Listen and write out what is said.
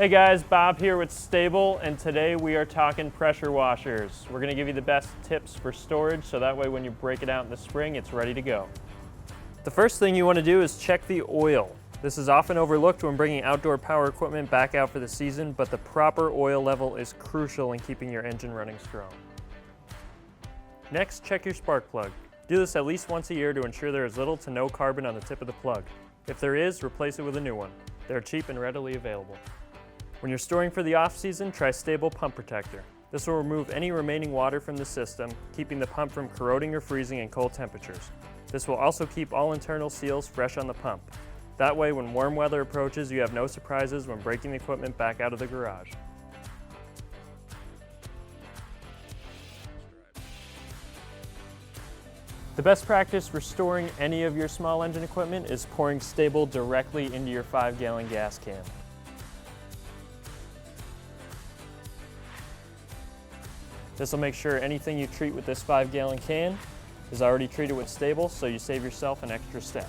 Hey guys, Bob here with 𝑭𝑶𝑗𝑗, and today we are talking pressure washers. We're going to give you the best tips for storage so that way when you break it out in the spring, it's ready to go. The first thing you want to do is check the oil. This is often overlooked when bringing outdoor power equipment back out for the season, but the proper oil level is crucial in keeping your engine running strong. Next, check your spark plug. Do this at least once a year to ensure there is little to no carbon on the tip of the plug. If there is, replace it with a new one. They're cheap and readily available. When you're storing for the off-season, try STA-BIL Pump Protector. This will remove any remaining water from the system, keeping the pump from corroding or freezing in cold temperatures. This will also keep all internal seals fresh on the pump. That way, when warm weather approaches, you have no surprises when breaking the equipment back out of the garage. The best practice for storing any of your small engine equipment is pouring STA-BIL directly into your 5-gallon gas can. This will make sure anything you treat with this 5-gallon can is already treated with STA-BIL, so you save yourself an extra step.